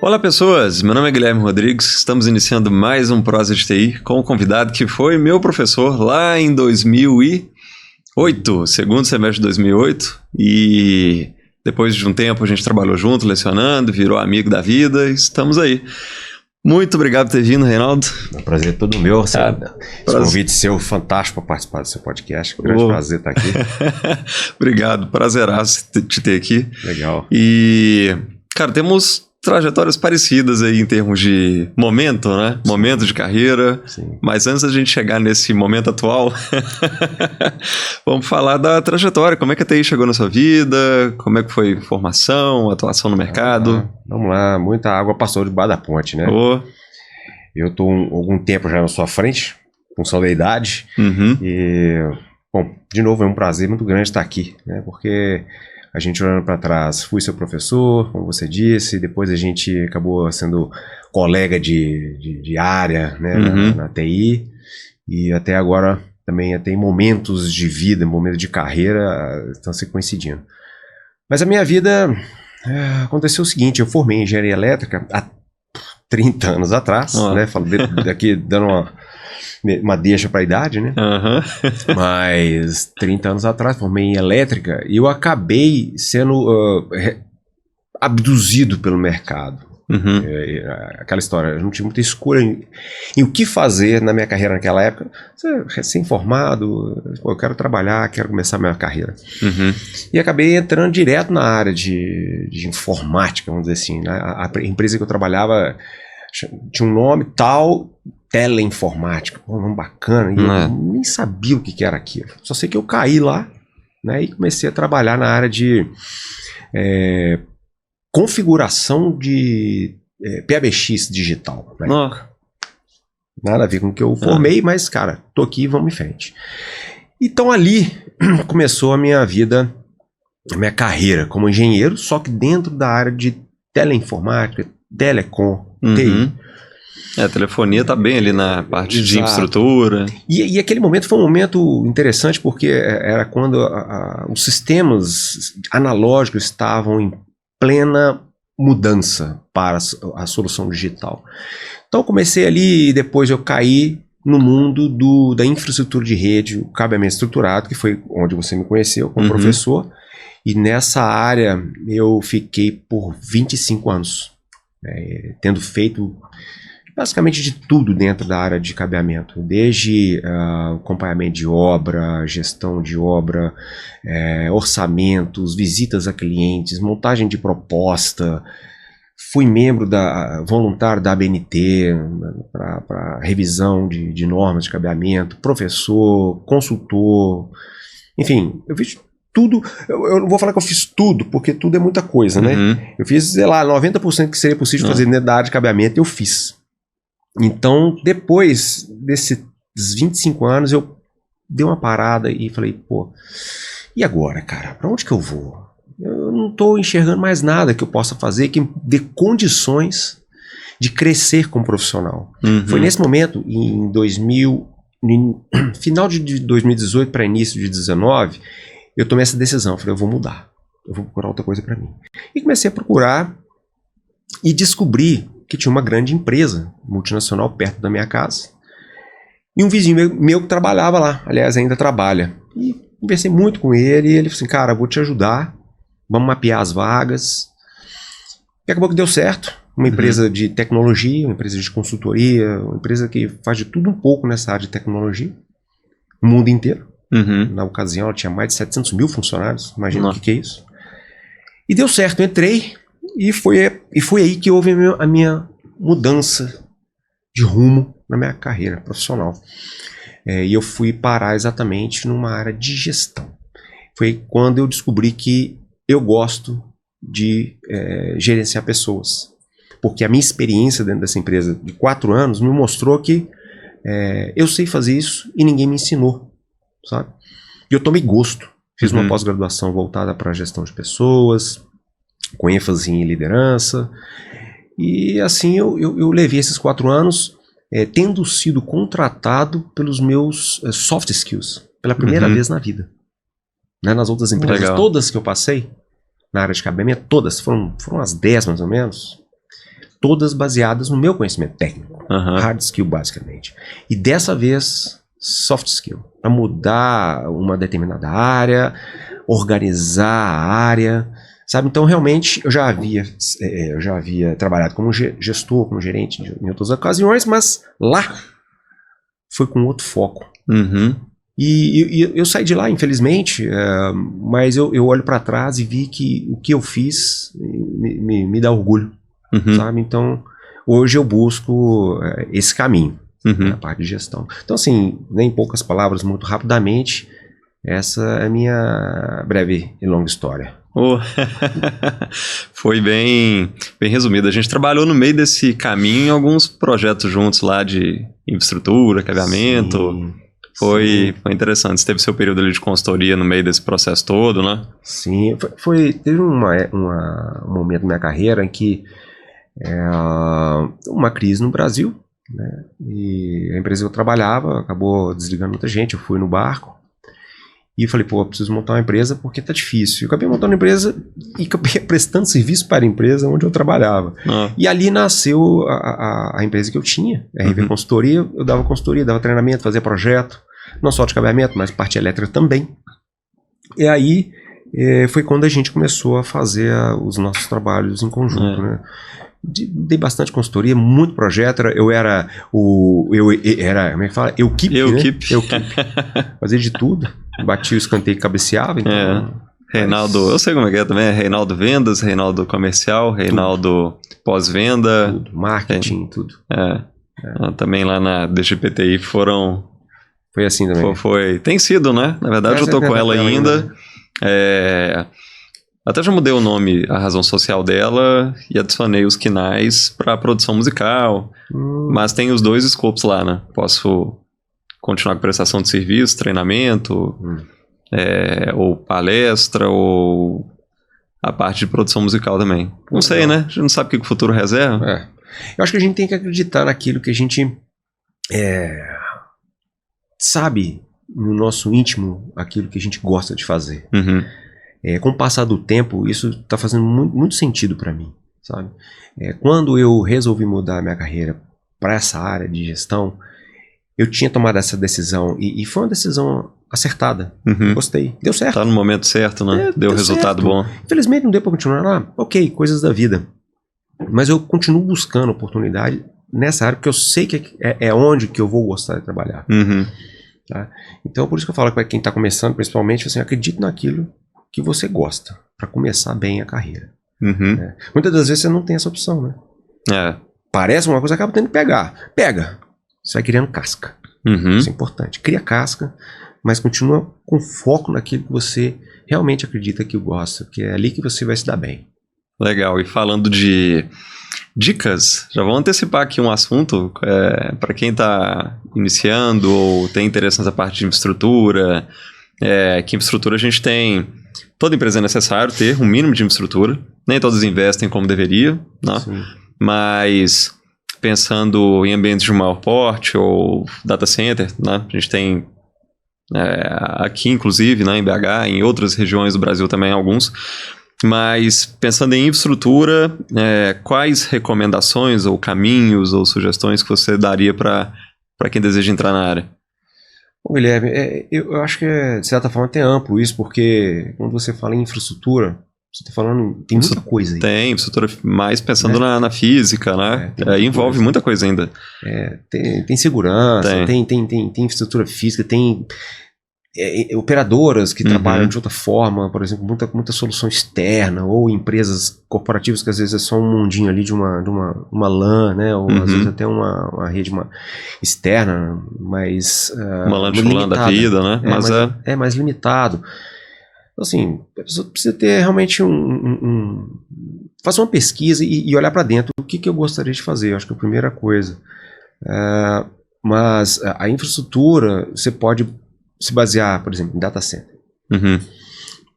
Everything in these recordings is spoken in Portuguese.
Olá pessoas, meu nome é Guilherme Rodrigues, estamos iniciando mais um Prosa de TI com um convidado que foi meu professor lá em 2008, segundo semestre de 2008, e depois de um tempo a gente trabalhou junto, lecionando, virou amigo da vida e estamos aí. Muito obrigado por ter vindo, Reinaldo. É um prazer todo meu. Esse convite seu fantástico para participar do seu podcast. Um grande prazer estar aqui. Obrigado, prazeraço te ter aqui. Legal. E, cara, temos trajetórias parecidas aí em termos de momento, né? Sim. Momento de carreira. Sim. Mas antes da gente chegar nesse momento atual, vamos falar da trajetória. Como é que a TI chegou na sua vida? Como é que foi formação, atuação no mercado? Vamos lá, muita água passou debaixo da ponte, né? Eu estou algum tempo já na sua frente, com função da idade. E, bom, de novo, é um prazer muito grande estar aqui, né? Porque a gente olhando para trás, fui seu professor, como você disse, depois a gente acabou sendo colega de área, né, na TI, e até agora também tem momentos de vida, momentos de carreira estão se coincidindo. Mas a minha vida aconteceu o seguinte: eu formei em engenharia elétrica há 30 anos atrás, né, falo daqui dando uma deixa para a idade, né? Mas 30 anos atrás, formei em elétrica e eu acabei sendo abduzido pelo mercado. Aquela história, eu não tive muita escolha em o que fazer na minha carreira naquela época. Recém-formado, eu quero trabalhar, quero começar a minha carreira. E acabei entrando direto na área de informática, vamos dizer assim, né? A empresa que eu trabalhava tinha um nome tal, teleinformática, um nome bacana, e eu nem sabia o que era aquilo. Só sei que eu caí lá, né, e comecei a trabalhar na área de configuração de PBX digital. Né? Nada a ver com o que eu formei, mas, cara, tô aqui e vamos em frente. Então ali começou a minha vida, a minha carreira como engenheiro, só que dentro da área de teleinformática, telecom, TI. A telefonia tá bem ali na parte de infraestrutura. E aquele momento foi um momento interessante porque era quando os sistemas analógicos estavam em plena mudança para a solução digital. Então eu comecei ali e depois eu caí no mundo da infraestrutura de rede, o cabeamento estruturado, que foi onde você me conheceu como professor. E nessa área eu fiquei por 25 anos, tendo feito basicamente de tudo dentro da área de cabeamento, desde acompanhamento de obra, gestão de obra, orçamentos, visitas a clientes, montagem de proposta. Fui membro voluntário da ABNT para revisão de normas de cabeamento, professor, consultor, enfim, eu fiz tudo. Eu não vou falar que eu fiz tudo, porque tudo é muita coisa, né? Eu fiz, sei lá, 90% que seria possível fazer dentro da área de cabeamento, eu fiz. Então, depois desses 25 anos, eu dei uma parada e falei, pô, e agora, cara? Pra onde que eu vou? Eu não estou enxergando mais nada que eu possa fazer que dê condições de crescer como profissional. Foi nesse momento, final de 2018 para início de 2019, eu tomei essa decisão. Falei, eu vou mudar, eu vou procurar outra coisa para mim. E comecei a procurar e descobri que tinha uma grande empresa multinacional perto da minha casa. E um vizinho meu que trabalhava lá, aliás, ainda trabalha. E conversei muito com ele e ele falou assim, cara, vou te ajudar, vamos mapear as vagas. E acabou que deu certo. Uma empresa de tecnologia, uma empresa de consultoria, uma empresa que faz de tudo um pouco nessa área de tecnologia. O mundo inteiro. Na ocasião ela tinha mais de 700 mil funcionários, imagina o que é isso. E deu certo, eu entrei. E foi aí que houve a minha mudança de rumo na minha carreira profissional. E eu fui parar exatamente numa área de gestão. Foi quando eu descobri que eu gosto de gerenciar pessoas. Porque a minha experiência dentro dessa empresa de 4 anos me mostrou que eu sei fazer isso e ninguém me ensinou, sabe? E eu tomei gosto. Fiz uma pós-graduação voltada para a gestão de pessoas, com ênfase em liderança, e assim eu levei esses 4 anos tendo sido contratado pelos meus soft skills, pela primeira vez na vida. Né? Nas outras empresas, todas que eu passei, na área de cabeamento, todas, foram umas 10 mais ou menos, todas baseadas no meu conhecimento técnico, Aham. hard skill basicamente. E dessa vez, soft skill, para mudar uma determinada área, organizar a área, sabe? Então, realmente, eu já havia trabalhado como gestor, como gerente em outras ocasiões, mas lá foi com outro foco. Uhum. E eu saí de lá, infelizmente, mas eu olho para trás e vi que o que eu fiz me dá orgulho, Uhum. sabe? Então, hoje eu busco esse caminho, Uhum. na parte de gestão. Então, assim, em poucas palavras, muito rapidamente, essa é a minha breve e longa história. Oh. Foi bem resumido. A gente trabalhou no meio desse caminho em alguns projetos juntos lá de infraestrutura, cabeamento. Sim, Foi interessante. Você teve seu período ali de consultoria no meio desse processo todo, né? sim. Teve um momento na minha carreira em que uma crise no Brasil, né? E a empresa que eu trabalhava acabou desligando muita gente. Eu fui no barco e falei, pô, eu preciso montar uma empresa porque tá difícil. Eu acabei montando uma empresa e acabei prestando serviço para a empresa onde eu trabalhava. E ali nasceu a empresa que eu tinha, a RV Consultoria. Eu dava consultoria, dava treinamento, fazia projeto, não só de cabeamento, mas parte elétrica também. E aí foi quando a gente começou a fazer os nossos trabalhos em conjunto, né? Dei bastante consultoria, muito projeto. Eu era como é que fala? Equipe. Fazia de tudo. Batia o escanteio e cabeceava. Então, Reinaldo, eu sei como é que é também. Reinaldo Vendas, Reinaldo Comercial, Reinaldo Pós-Venda. Tudo, marketing, tudo. Também lá na DGPTI foram... Foi assim também. Tem sido, né? Na verdade, eu tô com ela ainda. Até já mudei o nome, a razão social dela, e adicionei os quinais para produção musical. Mas tem os dois escopos lá, né? Posso continuar com prestação de serviço, treinamento, ou palestra, ou a parte de produção musical também. Não sei, né? A gente não sabe o que o futuro reserva. Eu acho que a gente tem que acreditar naquilo que a gente sabe no nosso íntimo, aquilo que a gente gosta de fazer. Uhum. Com o passar do tempo, isso está fazendo muito sentido para mim, sabe? Quando eu resolvi mudar a minha carreira para essa área de gestão, eu tinha tomado essa decisão e foi uma decisão acertada. Uhum. Gostei. Deu certo. Tá no momento certo, né? Deu resultado certo. bom. Infelizmente não deu para continuar lá. Ok, coisas da vida. Mas eu continuo buscando oportunidade nessa área, porque eu sei que é onde que eu vou gostar de trabalhar. Uhum. Tá? Então, por isso que eu falo para quem está começando, principalmente, assim, acredite naquilo que você gosta, para começar bem a carreira. Uhum. Muitas das vezes você não tem essa opção, né? Parece uma coisa, acaba tendo que pegar. Pega. Você vai criando casca. Uhum. Isso é importante. Cria casca, mas continua com foco naquilo que você realmente acredita que gosta, que é ali que você vai se dar bem. Legal. E falando de dicas, já vou antecipar aqui um assunto para quem está iniciando ou tem interesse nessa parte de infraestrutura. Que infraestrutura a gente tem... Toda empresa é necessário ter um mínimo de infraestrutura. Nem todas investem como deveria, né? Mas pensando em ambientes de maior porte ou data center, né? A gente tem aqui, inclusive, né, em BH, em outras regiões do Brasil também, alguns. Mas pensando em infraestrutura, quais recomendações ou caminhos ou sugestões que você daria para quem deseja entrar na área? Bom, Guilherme, eu acho que de certa forma é amplo isso, porque quando você fala em infraestrutura, você está falando, tem muita coisa aí. Tem, infraestrutura mais pensando na física, né? Envolve muita coisa ainda. Tem segurança, tem infraestrutura física, tem operadoras que trabalham de outra forma, por exemplo, muita solução externa, ou empresas corporativas que às vezes é só um mundinho ali de uma LAN, né? Ou às vezes até uma rede externa, mas uma LAN de LAN da vida, né? Mas é mais limitado. Então, assim, a pessoa precisa ter realmente fazer uma pesquisa e olhar para dentro o que eu gostaria de fazer. Eu acho que é a primeira coisa. Mas a infraestrutura, você pode se basear, por exemplo, em data center. Uhum.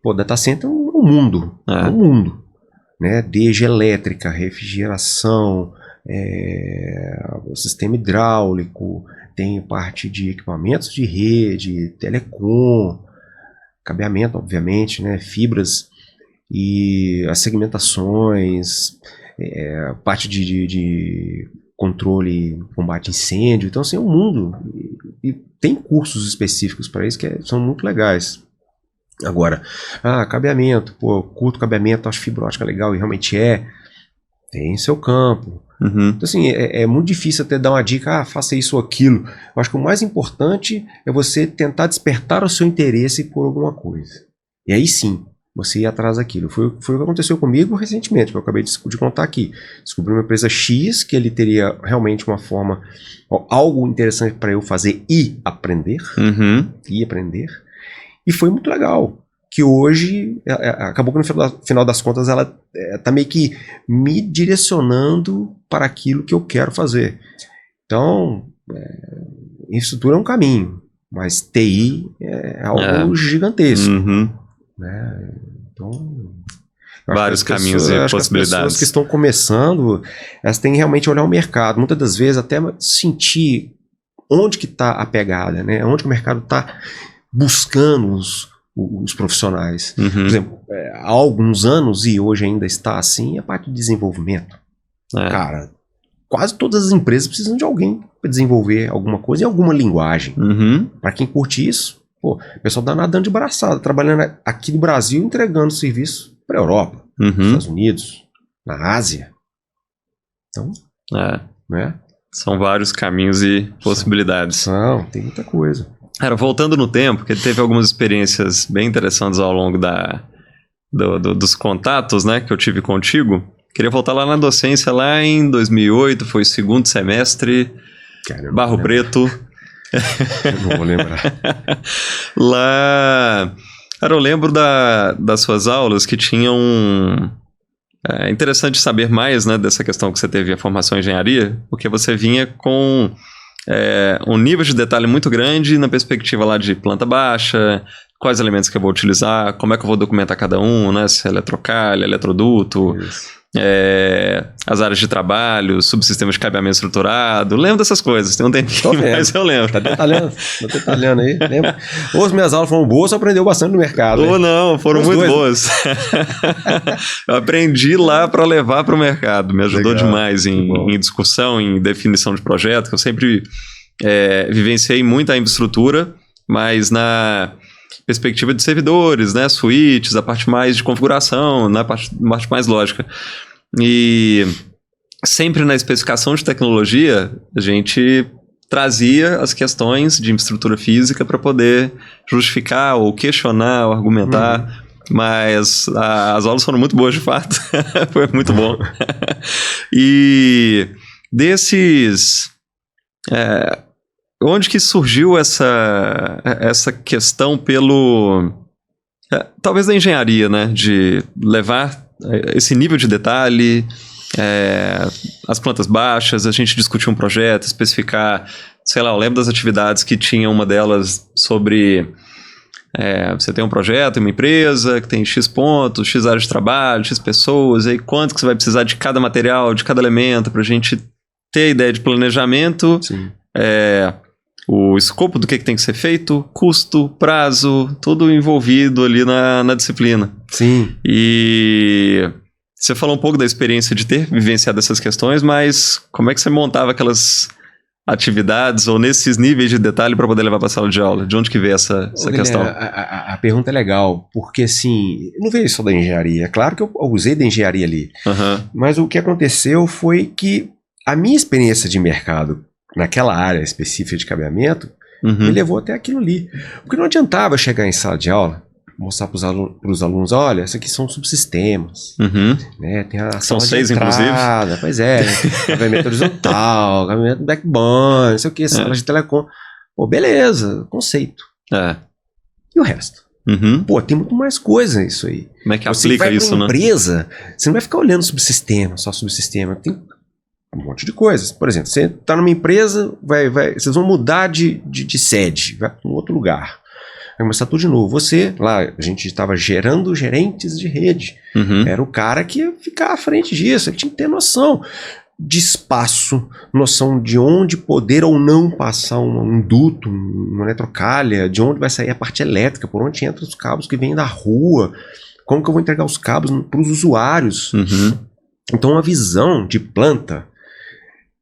Pô, data center é um mundo. É um mundo. Né? Desde elétrica, refrigeração, sistema hidráulico, tem parte de equipamentos de rede, telecom, cabeamento, obviamente, né? Fibras e as segmentações. parte de controle, combate a incêndio. Então, assim, é um mundo. E tem cursos específicos para isso que são muito legais. Agora, cabeamento. Pô, curto cabeamento, acho fibra ótica legal, e realmente tem seu campo. Uhum. Então, assim, é muito difícil até dar uma dica, faça isso ou aquilo. Eu acho que o mais importante é você tentar despertar o seu interesse por alguma coisa. E aí sim, você ir atrás daquilo. Foi o que aconteceu comigo recentemente, que eu acabei de contar aqui. Descobri uma empresa X, que ele teria realmente uma forma, algo interessante para eu fazer e aprender. Uhum. E foi muito legal. Que hoje, acabou que no final das contas, ela está meio que me direcionando para aquilo que eu quero fazer. Então, infraestrutura é um caminho, mas TI é algo gigantesco. Uhum. Né? Então, vários caminhos e possibilidades. As pessoas que estão começando, elas têm que realmente olhar o mercado. Muitas das vezes até sentir onde que está a pegada, né? Onde que o mercado está buscando os profissionais. Uhum. Por exemplo, há alguns anos, e hoje ainda está assim, a parte de desenvolvimento. Cara, quase todas as empresas precisam de alguém para desenvolver alguma coisa em alguma linguagem. Uhum. Para quem curte isso, o pessoal está nadando de braçada, trabalhando aqui no Brasil, entregando serviço para a Europa, uhum. Estados Unidos, na Ásia. Então, né? São vários caminhos e possibilidades. Tem muita coisa. Cara, voltando no tempo, porque teve algumas experiências bem interessantes ao longo dos contatos, né, que eu tive contigo. Queria voltar lá na docência, lá em 2008, foi o segundo semestre, Barro Preto. Eu não vou lembrar. Lá, cara, eu lembro das suas aulas que tinham... É interessante saber mais, né, dessa questão que você teve a formação em engenharia, porque você vinha com um nível de detalhe muito grande na perspectiva lá de planta baixa, quais elementos que eu vou utilizar, como é que eu vou documentar cada um, né, se é eletrocalha, eletroduto, as áreas de trabalho, subsistemas de cabeamento estruturado. Lembro dessas coisas, tem um tempinho, mas eu lembro. Tá detalhando aí, lembra? Ou as minhas aulas foram boas, você aprendeu bastante no mercado. Ou não, foram muito boas. Eu aprendi lá para levar para o mercado, me ajudou demais em discussão, em definição de projeto, que eu sempre vivenciei muito a infraestrutura, mas na perspectiva de servidores, né, suítes, a parte mais de configuração, na parte mais lógica. E sempre na especificação de tecnologia, a gente trazia as questões de infraestrutura física para poder justificar ou questionar ou argumentar, mas as aulas foram muito boas de fato, foi muito bom. E desses... onde que surgiu essa questão pelo... talvez da engenharia, né? De levar esse nível de detalhe, as plantas baixas, a gente discutir um projeto, especificar, sei lá, eu lembro das atividades que tinha uma delas sobre... você tem um projeto, uma empresa que tem X pontos, X áreas de trabalho, X pessoas, e aí quanto que você vai precisar de cada material, de cada elemento, para a gente ter a ideia de planejamento, o escopo do que tem que ser feito, custo, prazo, tudo envolvido ali na disciplina. Sim. E você falou um pouco da experiência de ter vivenciado essas questões, mas como é que você montava aquelas atividades ou nesses níveis de detalhe para poder levar para a sala de aula? De onde que veio essa questão? A pergunta é legal, porque assim, não veio só da engenharia. É claro que eu usei da engenharia ali, mas o que aconteceu foi que a minha experiência de mercado naquela área específica de cabeamento me levou até aquilo ali. Porque não adiantava chegar em sala de aula, mostrar para os alunos, olha, isso aqui são subsistemas. Né? Tem a são sala 6, de entrada, inclusive. Pois cabeamento horizontal, cabeamento backbone, não sei o que, sala de telecom. Pô, beleza, conceito. E o resto? Pô, tem muito mais coisa isso aí. Como é que aplica isso, né? Empresa, você não vai ficar olhando subsistema, só subsistema. Tem um monte de coisas. Por exemplo, você está numa empresa, vocês vão mudar de sede, vai para um outro lugar. Vai começar tudo de novo. Lá, a gente estava gerando gerentes de rede. Era o cara que ia ficar à frente disso. Ele tinha que ter noção de espaço, noção de onde poder ou não passar um duto, uma eletrocalha, de onde vai sair a parte elétrica, por onde entram os cabos que vêm da rua, como que eu vou entregar os cabos para os usuários. Então, uma visão de planta,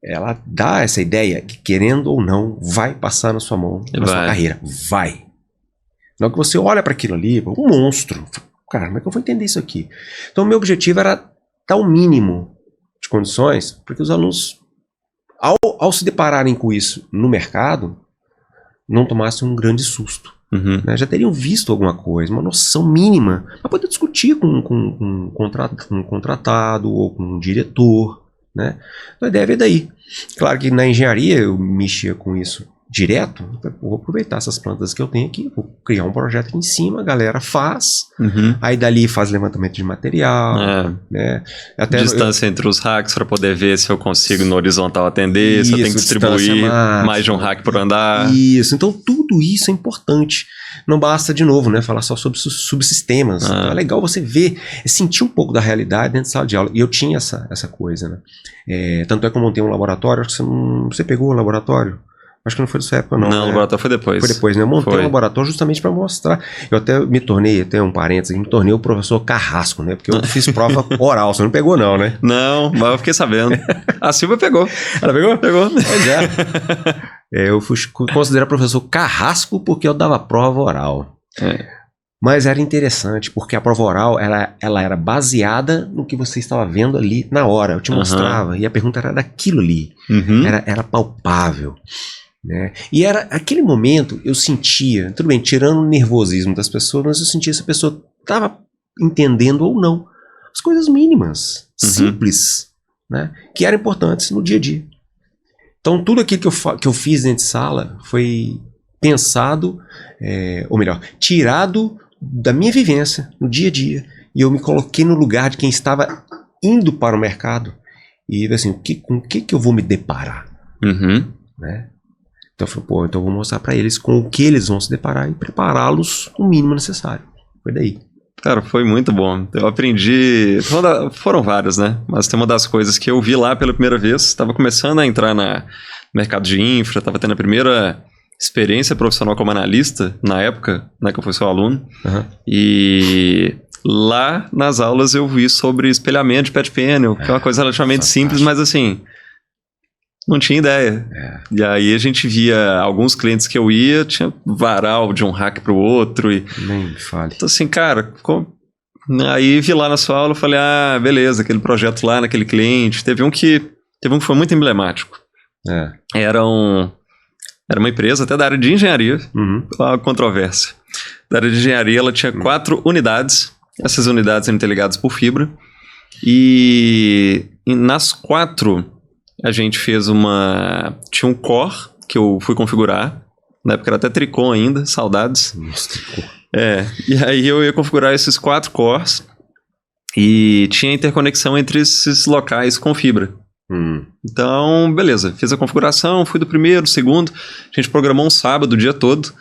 ela dá essa ideia que, querendo ou não, vai passar na sua mão, na sua carreira. Vai. Na hora que você olha para aquilo ali, um monstro. Cara, como é que eu vou entender isso aqui? Então, o meu objetivo era dar o mínimo de condições para que os alunos, ao se depararem com isso no mercado, não tomassem um grande susto. Né? Já teriam visto alguma coisa, uma noção mínima, para poder discutir com um contratado ou com um diretor. Né? Então, a ideia veio daí. Claro que na engenharia eu mexia com isso direto, vou aproveitar essas plantas que eu tenho aqui, vou criar um projeto aqui em cima, a galera faz, aí dali faz levantamento de material, né? Até distância entre os racks para poder ver se eu consigo no horizontal atender, isso, se eu tenho que distribuir mais de um rack por andar. Isso, então tudo isso é importante. Não basta, de novo, né, falar só sobre subsistemas. Então é legal você ver, sentir um pouco da realidade dentro da sala de aula. E eu tinha essa coisa, né? Tanto é que eu montei um laboratório, acho que você pegou o laboratório? Acho que não foi dessa época, não. Não, o laboratório foi depois. Foi depois, né? Eu montei um laboratório justamente para mostrar. Eu até me tornei, até um parênteses, me tornei o professor Carrasco, né? Porque eu fiz prova oral, você não pegou não, né? Não, mas eu fiquei sabendo. A Silvia pegou. Ela pegou? Pegou. Eu fui considerar professor Carrasco porque eu dava prova oral. Mas era interessante, porque a prova oral, ela era baseada no que você estava vendo ali na hora. Eu te mostrava, e a pergunta era daquilo ali. Era palpável. Né? E era aquele momento, eu sentia, tudo bem, tirando o nervosismo das pessoas, mas eu sentia se a pessoa estava entendendo ou não as coisas mínimas, simples, né? Que eram importantes no dia a dia. Então tudo aquilo que eu fiz dentro de sala foi pensado, ou melhor, tirado da minha vivência no dia a dia, e eu me coloquei no lugar de quem estava indo para o mercado e assim, com o que eu vou me deparar, né? Então eu falei, então eu vou mostrar para eles com o que eles vão se deparar e prepará-los o mínimo necessário. Foi daí. Cara, foi muito bom. Eu aprendi... Foram várias, né? Mas tem uma das coisas que eu vi lá pela primeira vez. Estava começando a entrar no mercado de infra, estava tendo a primeira experiência profissional como analista, na época, né, que eu fui seu aluno. E lá nas aulas eu vi sobre espelhamento de PET panel, que é uma coisa relativamente simples, mas assim... Não tinha ideia. E aí a gente via alguns clientes que eu ia, tinha varal de um rack pro outro. Nem me fale. Então assim, cara, aí vi lá na sua aula e falei, beleza, aquele projeto lá naquele cliente. Teve um que foi muito emblemático. Era uma empresa até da área de engenharia, uma controvérsia. Da área de engenharia, ela tinha 4 unidades. Essas unidades eram interligadas por fibra. E nas 4... a gente fez tinha um core que eu fui configurar. Na época era até tricô ainda, saudades. Nossa, tricô. E aí eu ia configurar esses 4 cores e tinha interconexão entre esses locais com fibra. Então, beleza, fiz a configuração, fui do primeiro, segundo. A gente programou um sábado o dia todo.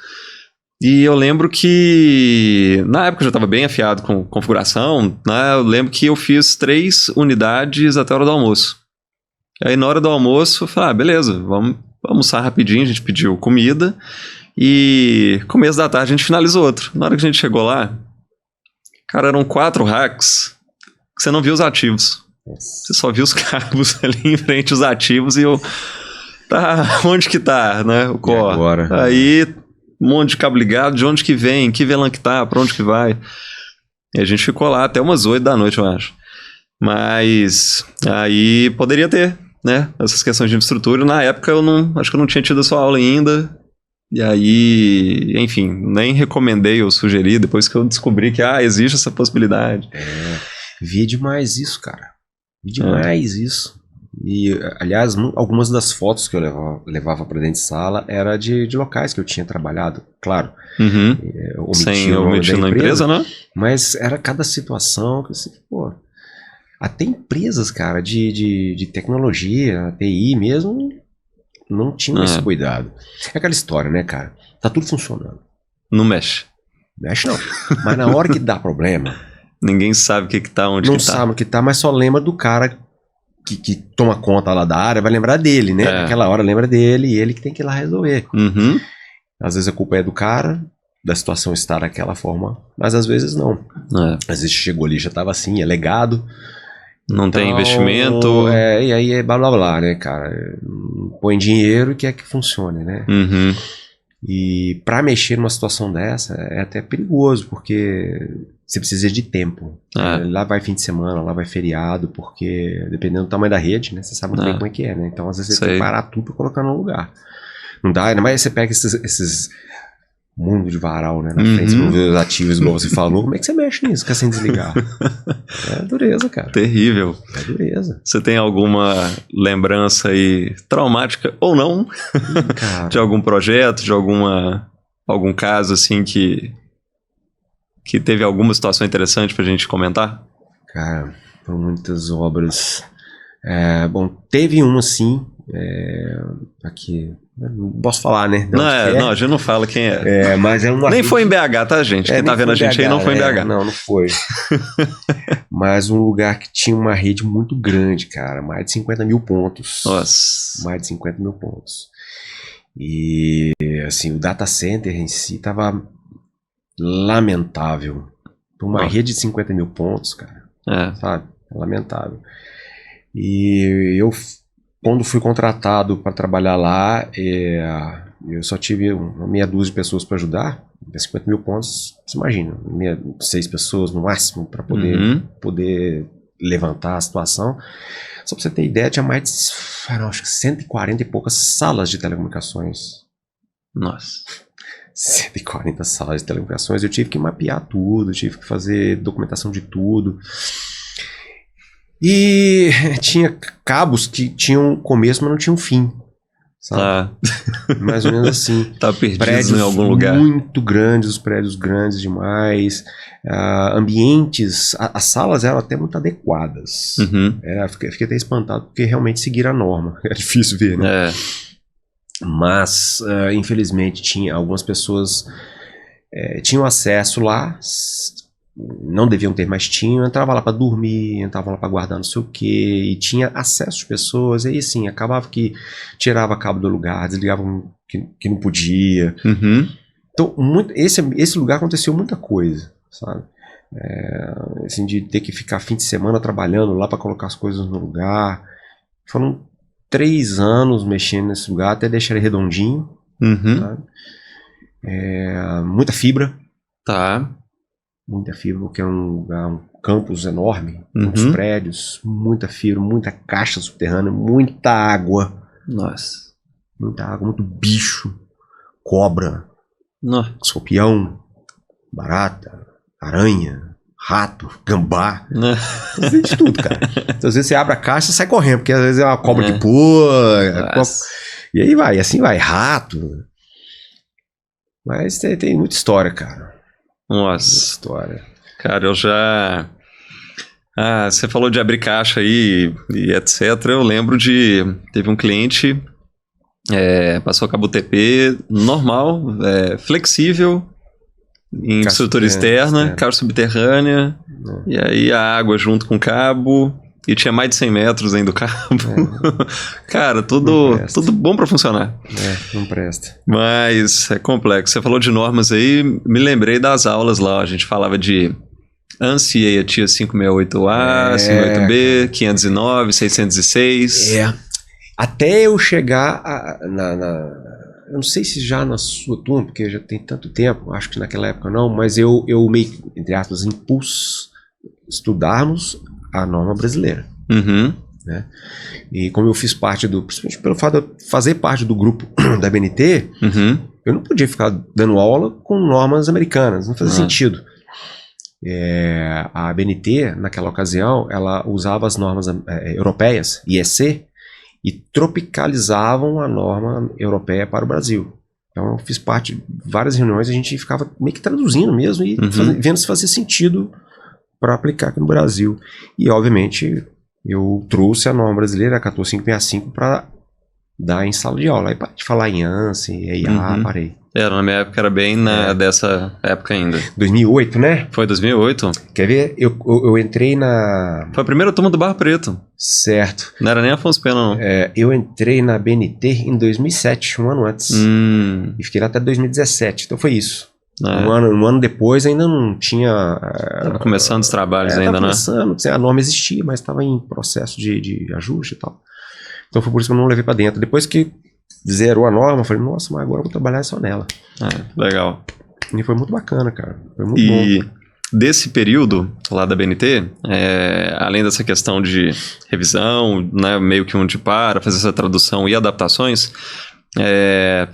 E eu lembro que, na época eu já estava bem afiado com configuração, né? Eu lembro que eu fiz 3 unidades até a hora do almoço. Aí na hora do almoço, eu falei, beleza, vamos almoçar rapidinho, a gente pediu comida e começo da tarde a gente finalizou outro. Na hora que a gente chegou lá, cara, eram 4 racks que você não via os ativos. Você só via os cabos ali em frente aos ativos e onde que tá, né, o core? Agora? Aí, um monte de cabo ligado, de onde que vem, que VLAN que tá, pra onde que vai. E a gente ficou lá até umas 8 da noite, eu acho. Mas aí poderia ter, né, essas questões de infraestrutura. Na época acho que eu não tinha tido a sua aula ainda. E aí, enfim, nem recomendei ou sugeri depois que eu descobri que existe essa possibilidade. Vi demais isso, cara. Vi demais isso. E, aliás, algumas das fotos que eu levava para dentro de sala era de locais que eu tinha trabalhado, claro. Sem omitir na empresa, né? Mas era cada situação que assim, até empresas, cara, de tecnologia, TI mesmo, não tinham esse cuidado. É aquela história, né, cara? Tá tudo funcionando. Não mexe. Mexe não. Mas na hora que dá problema... Ninguém sabe o que tá, onde que tá. Não sabe o que tá, mas só lembra do cara que toma conta lá da área, vai lembrar dele, né? Naquela hora lembra dele e ele que tem que ir lá resolver. Às vezes a culpa é do cara, da situação estar daquela forma, mas às vezes não. Às vezes chegou ali, já tava assim, é legado... Não tem investimento. E aí é blá blá blá, né, cara? Põe dinheiro e quer que funcione, né? Uhum. E para mexer numa situação dessa é até perigoso, porque você precisa de tempo. Lá vai fim de semana, lá vai feriado, porque dependendo do tamanho da rede, né? Você sabe muito bem como é que é, né? Então às vezes você tem que parar tudo para colocar no lugar. Não dá, ainda mais você pega esses mundo de varal, né? Na frente, os ativos, igual você falou. Como é que você mexe nisso? Fica sem desligar. É dureza, cara. Terrível. É dureza. Você tem alguma lembrança aí traumática ou não? De algum projeto, de algum caso assim que teve alguma situação interessante pra gente comentar? Cara, foram muitas obras. Bom, teve uma sim, aqui. Não posso falar, né? Não, a gente não fala quem é. Mas é uma nem rede... foi em BH, tá, gente? Quem tá vendo a gente aí não foi em BH. Não foi. Mas um lugar que tinha uma rede muito grande, cara. Mais de 50 mil pontos. Nossa. Mais de 50 mil pontos. E, assim, o data center em si tava lamentável. Uma rede de 50 mil pontos, cara. Sabe? Lamentável. E eu... Quando fui contratado para trabalhar lá, eu só tive uma meia dúzia de pessoas para ajudar. 50 mil pontos, você imagina, 6 pessoas no máximo para poder levantar a situação. Só para você ter ideia, tinha mais de acho que 140 e poucas salas de telecomunicações. Nossa. 140 salas de telecomunicações. Eu tive que mapear tudo, tive que fazer documentação de tudo. E tinha cabos que tinham começo, mas não tinham fim. Sabe? Mais ou menos assim. Tá perdido em algum lugar. Muito grandes, os prédios grandes demais. Ambientes, as salas eram até muito adequadas. Fiquei até espantado, porque realmente seguiram a norma. É difícil ver, né? Mas, infelizmente, algumas pessoas tinham acesso lá. Não deviam ter, mas tinham, entrava lá para dormir, entrava lá para guardar não sei o que, e tinha acesso de pessoas, e aí sim, acabava que tirava cabo do lugar, desligava que não podia. Então, esse lugar aconteceu muita coisa, sabe? Assim, de ter que ficar fim de semana trabalhando lá para colocar as coisas no lugar. Foram 3 anos mexendo nesse lugar, até deixar ele redondinho, sabe? Muita fibra. Muita fibra, porque é um campus enorme, muitos prédios, muita fibra, muita caixa subterrânea, muita água. Nossa. Muita água, muito bicho, cobra, escorpião, barata, aranha, rato, gambá. Tem de tudo, cara. Então, às vezes você abre a caixa e sai correndo, porque às vezes é uma cobra que pula. E aí vai, assim vai, rato. Mas tem muita história, cara. Nossa. História. Cara, eu já... você falou de abrir caixa aí e etc. Eu lembro teve um cliente, passou cabo TP normal, flexível, em estrutura externa, caixa subterrânea, e aí a água junto com o cabo, e tinha mais de 100 metros ainda do cabo. Cara, tudo bom para funcionar. Não presta. Mas é complexo. Você falou de normas aí, me lembrei das aulas lá. A gente falava de ANSI, a TIA 568A, 568B, 509, 606. Até eu chegar eu não sei se já na sua turma, porque já tem tanto tempo, acho que naquela época não, mas eu meio, entre aspas, impus estudarmos a norma brasileira. Né? E como eu fiz parte principalmente pelo fato de fazer parte do grupo da BNT, eu não podia ficar dando aula com normas americanas, não fazia sentido. A BNT, naquela ocasião, ela usava as normas europeias, IEC, e tropicalizavam a norma europeia para o Brasil. Então eu fiz parte de várias reuniões, a gente ficava meio que traduzindo mesmo e vendo se fazia sentido para aplicar aqui no Brasil. E, obviamente, eu trouxe a norma brasileira, a 14565, para dar em sala de aula. Aí parei de falar em ANSI, EIA, parei. Na minha época era bem dessa época ainda. 2008, né? Foi 2008? Quer ver? Eu entrei na... Foi a primeira turma do Barra Preto. Certo. Não era nem Afonso Pena, não. Eu entrei na BNT em 2007, um ano antes. E fiquei lá até 2017. Então foi isso. Um ano depois ainda não tinha... Tava começando os trabalhos ainda, né? Começando, a norma existia, mas estava em processo de ajuste e tal. Então foi por isso que eu não levei para dentro. Depois que zerou a norma, eu falei, nossa, mas agora eu vou trabalhar só nela. Legal. E foi muito bacana, cara. Foi muito bom. Desse período lá da BNT, além dessa questão de revisão, né, meio que onde para, fazer essa tradução e adaptações,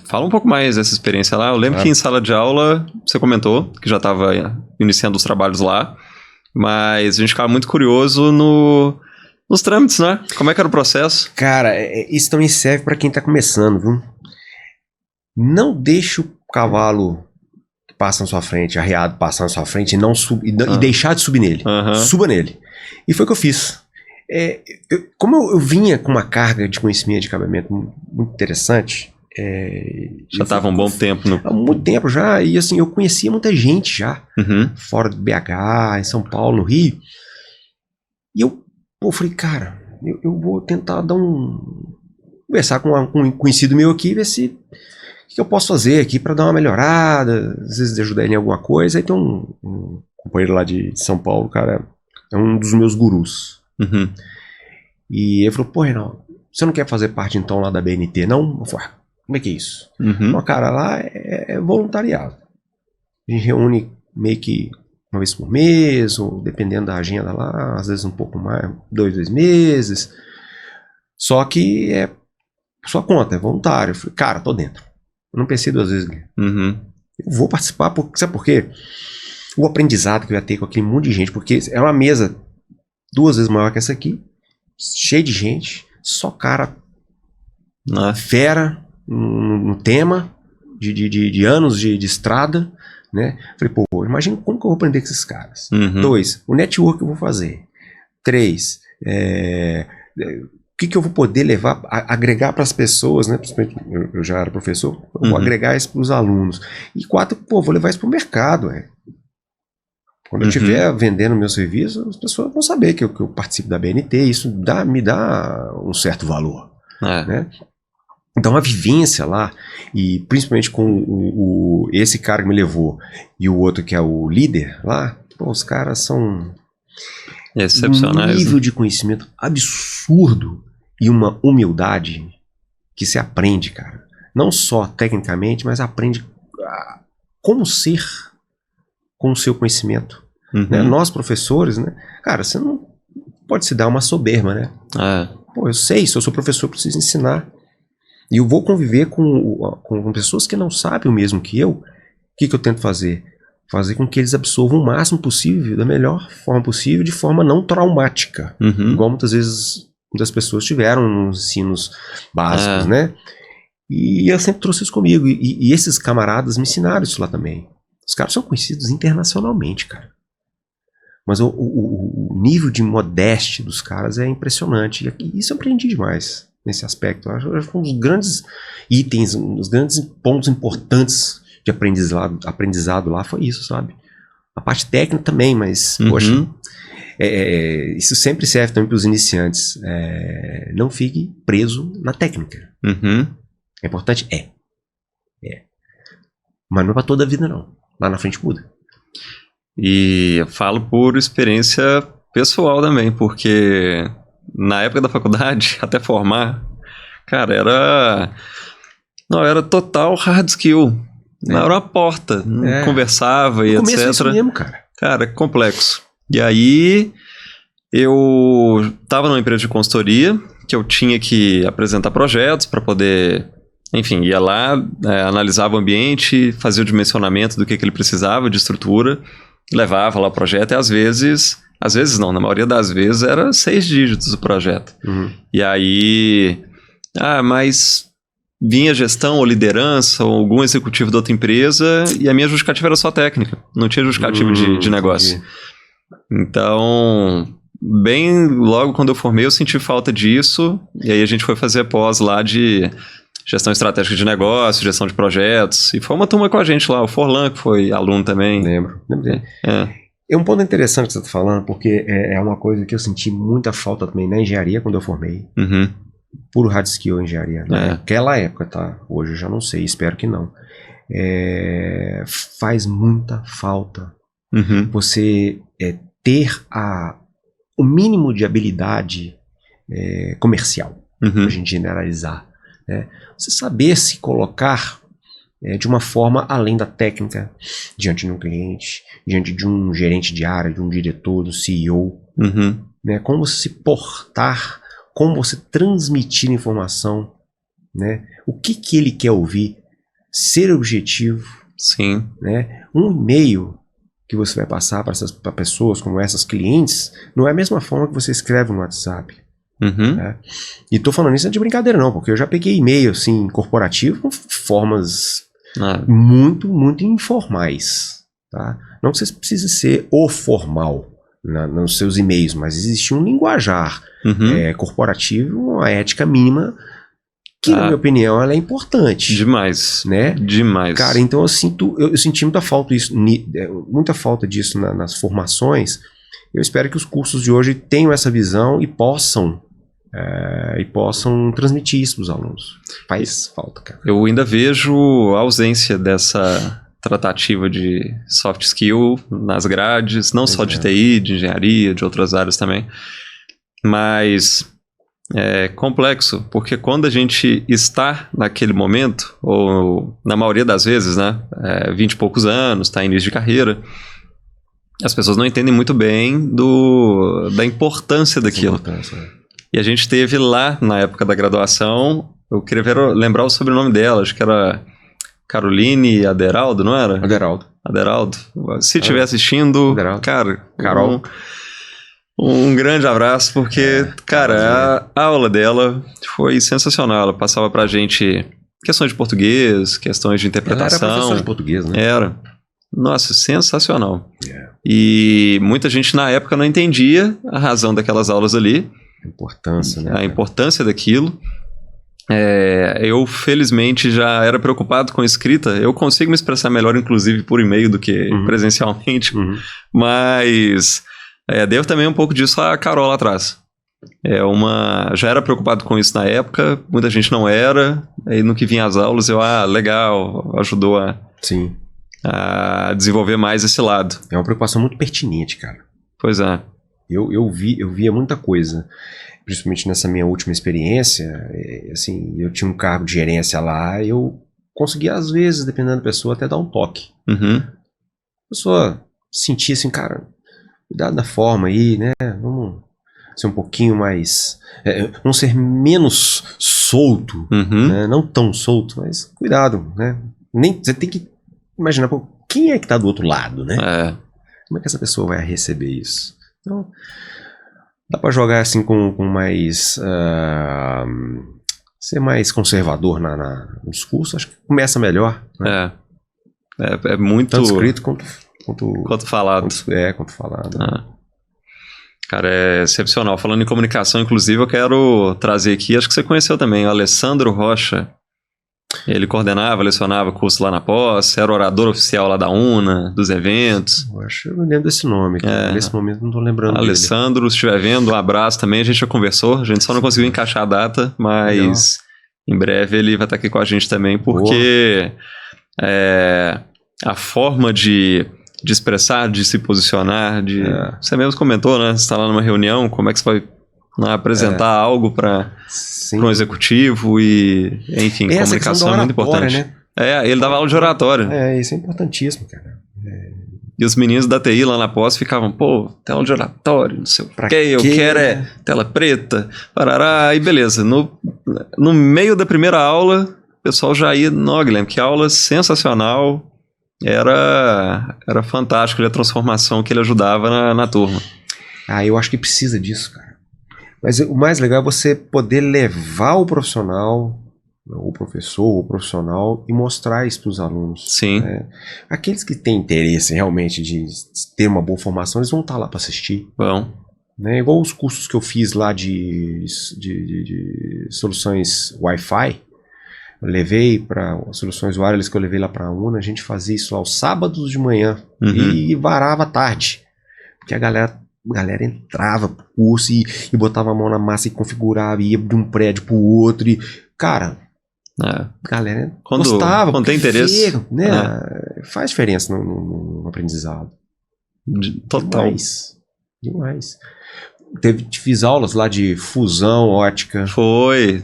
fala um pouco mais dessa experiência lá. Eu lembro que em sala de aula você comentou que já estava iniciando os trabalhos lá, mas a gente ficava muito curioso nos trâmites, né? Como é que era o processo? Cara, isso também serve para quem tá começando, viu? Não deixe o cavalo que passa na sua frente, arreado passar na sua frente e deixar de subir nele. Suba nele. E foi o que eu fiz. Como eu vinha com uma carga de conhecimento de acabamento muito interessante... já estava um bom tempo. Há muito tempo já. E assim, eu conhecia muita gente já. Fora do BH, em São Paulo, no Rio. E eu falei, cara, eu vou tentar conversar com um conhecido meu aqui, ver se o que eu posso fazer aqui para dar uma melhorada, às vezes ajudar ele em alguma coisa. Aí tem um companheiro lá de São Paulo, cara, é um dos meus gurus. E ele falou, pô, Reinaldo, você não quer fazer parte então lá da BNT, não? Eu falei, como é que é isso? Então, cara, lá é voluntariado. A gente reúne meio que uma vez por mês, ou dependendo da agenda lá, às vezes um pouco mais, 2 meses. Só que é sua conta, é voluntário. Eu falei, cara, tô dentro. Eu não pensei 2 vezes. Eu vou participar, sabe por quê? O aprendizado que eu ia ter com aquele monte de gente, porque é uma mesa 2 vezes maior que essa aqui, cheia de gente, só cara fera no tema, de anos de estrada, né? Falei, pô, imagina como que eu vou aprender com esses caras. 2, o network que eu vou fazer. 3, o que eu vou poder levar, agregar para as pessoas, né? Principalmente, eu já era professor, eu vou agregar isso para os alunos. E 4, pô, vou levar isso para o mercado, Quando eu estiver vendendo meu serviço, as pessoas vão saber que eu participo da BNT, isso me dá um certo valor, né? Então a vivência lá, e principalmente com esse cara que me levou e o outro que é o líder lá, pô, os caras são excepcionais, um nível de conhecimento absurdo e uma humildade que se aprende, cara. Não só tecnicamente, mas aprende como ser com o seu conhecimento. Né? Nós professores, né? Cara, você não pode se dar uma soberba, né? Pô, eu sei, se eu sou professor, eu preciso ensinar. E eu vou conviver com pessoas que não sabem o mesmo que eu. O que eu tento fazer? Fazer com que eles absorvam o máximo possível, da melhor forma possível, de forma não traumática. Igual muitas pessoas tiveram nos ensinos básicos, né? E eu sempre trouxe isso comigo. E esses camaradas me ensinaram isso lá também. Os caras são conhecidos internacionalmente, cara. Mas o nível de modéstia dos caras é impressionante. E isso eu aprendi demais. Nesse aspecto, eu acho que um dos grandes itens, um dos grandes pontos importantes de aprendizado lá foi isso, sabe? A parte técnica também, mas, poxa, isso sempre serve também para os iniciantes. Não fique preso na técnica. É importante? Mas não é para toda a vida, não. Lá na frente muda. E eu falo por experiência pessoal também, porque... Na época da faculdade, até formar, cara, era total hard skill. Não era uma porta, não conversava e etc. É isso mesmo, cara. Cara, complexo. E aí, eu tava numa empresa de consultoria, que eu tinha que apresentar projetos para poder... Enfim, ia lá, analisava o ambiente, fazia o dimensionamento do que ele precisava de estrutura, levava lá o projeto e às vezes não, na maioria das vezes era 6 dígitos o projeto. E aí, mas vinha gestão ou liderança ou algum executivo da outra empresa e a minha justificativa era só técnica, não tinha justificativa de negócio. Então, bem logo quando eu formei eu senti falta disso e aí a gente foi fazer pós lá de gestão estratégica de negócio, gestão de projetos e foi uma turma com a gente lá, o Forlan que foi aluno também. Lembro dele. É um ponto interessante que você está falando, porque é uma coisa que eu senti muita falta também na engenharia quando eu formei. Puro hard skill engenharia. Naquela época, tá? Hoje eu já não sei, espero que não. faz muita falta Uhum. você ter o mínimo de habilidade comercial, Uhum. para a gente generalizar, né? Você saber se colocar de uma forma além da técnica, diante de um cliente, diante de um gerente de área, de um diretor, do CEO, Uhum. né? Como você se portar, como você transmitir informação, né? O que ele quer ouvir, ser objetivo, Sim. né? Um e-mail que você vai passar para pessoas como essas clientes não é a mesma forma que você escreve no WhatsApp. Uhum. Né? E tô falando isso de brincadeira não, porque eu já peguei e-mail assim, corporativo com formas muito, muito informais. Tá? Não que você precise ser o formal nos seus e-mails, mas existe um linguajar corporativo, uma ética mínima que, na minha opinião, ela é importante. Demais. Né? Demais. Cara, então eu senti muita falta disso nas formações. Eu espero que os cursos de hoje tenham essa visão e possam transmitir isso para os alunos. Faz falta, cara. Eu ainda vejo a ausência dessa tratativa de soft skill nas grades, não só de TI, de engenharia, de outras áreas também. Mas é complexo, porque quando a gente está naquele momento, ou na maioria das vezes, né, 20 e poucos anos, está em início de carreira, as pessoas não entendem muito bem da importância daquilo. E a gente teve lá, na época da graduação, eu queria lembrar o sobrenome dela, acho que era Caroline Aderaldo, não era? Aderaldo. Se estiver assistindo, Aderaldo. Cara, Carol. Um grande abraço, porque, cara, a aula dela foi sensacional. Ela passava pra gente questões de português, questões de interpretação. Ela era professora de português, né? Era. Nossa, sensacional. E muita gente na época não entendia a razão daquelas aulas ali. A importância, né? A importância daquilo. Eu, felizmente, já era preocupado com escrita. Eu consigo me expressar melhor, inclusive, por e-mail do que presencialmente. Mas devo também um pouco disso a Carol lá atrás. Já era preocupado com isso na época, muita gente não era. Aí no que vinha as aulas, legal, ajudou Sim. a desenvolver mais esse lado. É uma preocupação muito pertinente, cara. Pois é. Eu via muita coisa, principalmente nessa minha última experiência, assim, eu tinha um cargo de gerência lá, eu conseguia, às vezes, dependendo da pessoa, até dar um toque. A pessoa sentia assim, cara, cuidado da forma aí, né, vamos ser um pouquinho mais, vamos ser menos solto, né? Não tão solto, mas cuidado, né, você tem que imaginar, pô, quem é que tá do outro lado, né, como é que essa pessoa vai receber isso? Então, dá pra jogar assim com mais ser mais conservador nos cursos, acho que começa melhor, né? É muito... Tanto escrito quanto falado. Quanto falado. Cara, é excepcional. Falando em comunicação, inclusive, eu quero trazer aqui, acho que você conheceu também, o Alessandro Rocha. Ele coordenava, lecionava curso lá na pós, era orador oficial lá da UNA, dos eventos. Eu acho que eu me lembro desse nome, cara. Nesse momento não tô lembrando Alessandro, se estiver vendo, um abraço também, a gente já conversou, a gente só não conseguiu encaixar a data, mas em breve ele vai estar aqui com a gente também, porque a forma de expressar, de se posicionar, você mesmo comentou, né? Você está lá numa reunião, como é que você vai apresentar algo para um executivo e, enfim, comunicação é muito importante. Né? Ele dava aula de oratória. Isso é importantíssimo, cara. E os meninos da TI lá na pós ficavam, pô, tela de oratório, não sei o quê, eu quero tela preta, parará, e beleza. No meio da primeira aula, o pessoal já ia, não, Guilherme, que aula sensacional, era fantástico a transformação que ele ajudava na turma. Eu acho que precisa disso, cara. Mas o mais legal é você poder levar o profissional, o professor, o profissional, e mostrar isso para os alunos. Sim. Aqueles que têm interesse realmente de ter uma boa formação, eles vão estar lá para assistir. Bom. Né? Igual os cursos que eu fiz lá de soluções Wi-Fi, eu levei para soluções wireless que eu levei lá para a UNA, a gente fazia isso aos sábados de manhã e varava à tarde, porque a galera entrava pro curso e botava a mão na massa e configurava, e ia de um prédio pro outro. E, cara, galera Quando gostava. tem interesse. Né? Faz diferença no aprendizado. Total. Demais. Fiz aulas lá de fusão ótica.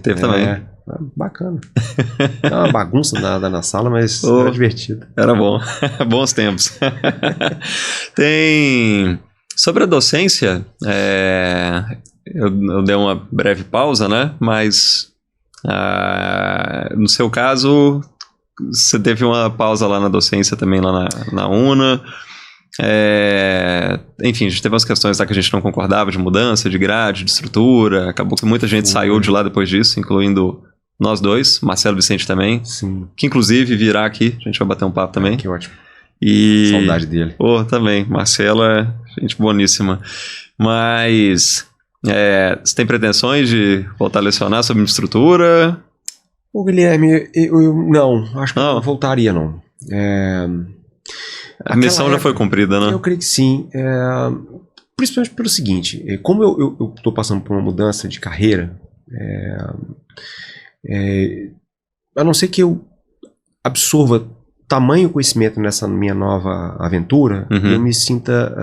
Teve também. Bacana. É uma bagunça nada na sala, mas era divertido. Era bom. Bons tempos. Sobre a docência, eu dei uma breve pausa, né? Mas no seu caso, você teve uma pausa lá na docência também, lá na UNA. Enfim, a gente teve umas questões lá que a gente não concordava, de mudança, de grade, de estrutura. Acabou que muita gente saiu de lá depois disso, incluindo nós dois, Marcelo Vicente também. Sim. Que inclusive virá aqui, a gente vai bater um papo também. Que ótimo. Saudade dele. Também, Marcelo é gente boníssima. Mas você tem pretensões de voltar a lecionar sobre estrutura? Guilherme, não, acho que não voltaria não. A missão já foi cumprida, né? Eu creio que sim. Principalmente pelo seguinte, como eu estou passando por uma mudança de carreira, a não ser que eu absorva tamanho conhecimento nessa minha nova aventura, eu me sinta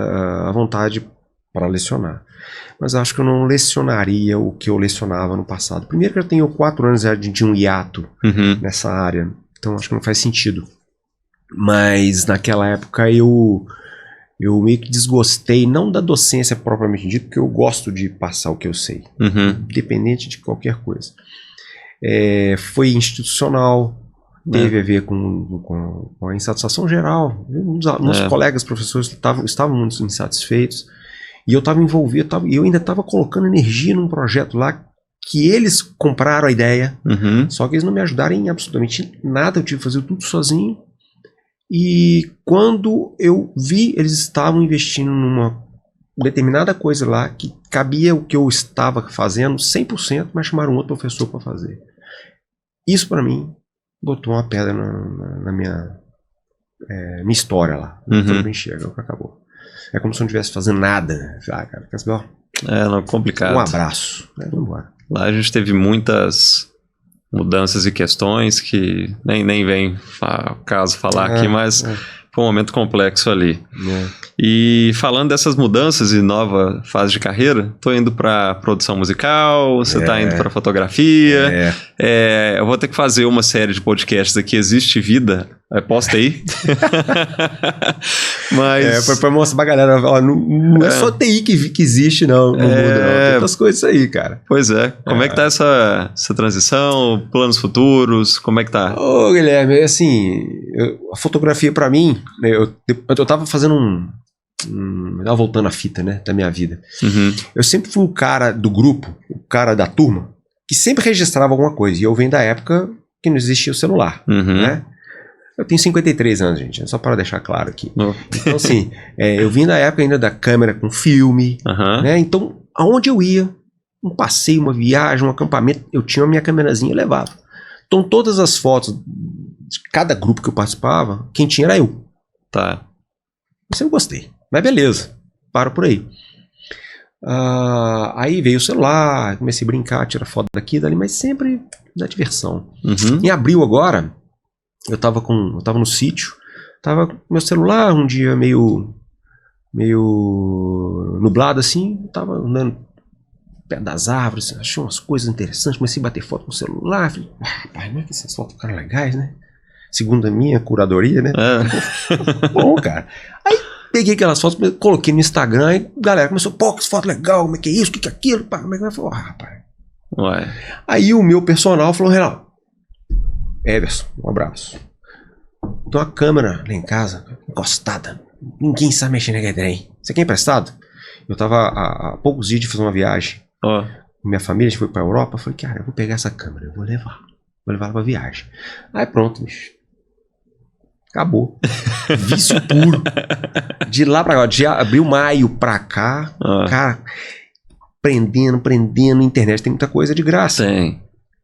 à vontade para lecionar. Mas acho que eu não lecionaria o que eu lecionava no passado. Primeiro que eu tenho 4 anos de um hiato nessa área, então acho que não faz sentido. Mas naquela época eu meio que desgostei, não da docência propriamente dita, porque eu gosto de passar o que eu sei, independente de qualquer coisa. Foi institucional, teve a ver com a insatisfação geral. Meus colegas professores estavam muito insatisfeitos, e eu estava envolvido, eu ainda estava colocando energia num projeto lá que eles compraram a ideia, só que eles não me ajudaram em absolutamente nada, eu tive que fazer tudo sozinho. E quando eu vi, eles estavam investindo numa determinada coisa lá que cabia o que eu estava fazendo 100%, mas chamaram outro professor para fazer. Isso para mim botou uma pedra na minha história lá. Então enxerga, acabou. É como se eu não estivesse fazendo nada. Cara, quer saber? Não, complicado. Um abraço. Vamos embora. Lá a gente teve muitas mudanças e questões que nem vem caso falar aqui, mas foi um momento complexo ali. E falando dessas mudanças e nova fase de carreira, tô indo para produção musical, você tá indo para fotografia. Eu vou ter que fazer uma série de podcasts aqui, Existe Vida? Posta aí. Mas pra mostrar pra galera, ó, não é só TI que existe no mundo, não. Tem outras coisas aí, cara. Pois é. Como é que tá essa transição? Planos futuros? Como é que tá? Ô, Guilherme, assim, a fotografia pra mim, eu tava fazendo tava voltando a fita, né, da minha vida. Eu sempre fui o cara do grupo, o cara da turma, que sempre registrava alguma coisa. E eu venho da época que não existia o celular, né? Eu tenho 53 anos, gente, só para deixar claro aqui. Então, assim, eu vim da época ainda da câmera com filme, né? Então, aonde eu ia, um passeio, uma viagem, um acampamento, eu tinha a minha câmerazinha e levava. Então, todas as fotos de cada grupo que eu participava, quem tinha era eu. Tá. Eu sempre gostei, mas beleza, paro por aí. Aí veio o celular, comecei a brincar, tirar foto daqui e dali, mas sempre na diversão. Em abril agora, eu tava no sítio, tava com meu celular um dia meio nublado assim, tava andando perto das árvores, achei umas coisas interessantes, comecei a bater foto com o celular, falei, rapaz, não é que essas fotos ficaram legais, né? Segundo a minha curadoria, né? Bom, cara. Aí peguei aquelas fotos, coloquei no Instagram, e a galera começou, pô, que foto legal, como é que é isso, o que é aquilo, pá, como é que vai? Eu falei, rapaz. Aí o meu personal falou, Renato, Everson, um abraço. Tem uma câmera lá em casa, encostada. Ninguém sabe mexer naquele trem. Você quer emprestado? Eu tava há poucos dias de fazer uma viagem. Minha família, a gente foi pra Europa. Eu falei, cara, eu vou pegar essa câmera, eu vou levar. Vou levar ela pra viagem. Aí pronto, bicho. Acabou. Vício puro. De lá pra cá, de abril, maio pra cá, cara, aprendendo. Internet tem muita coisa de graça. Tem.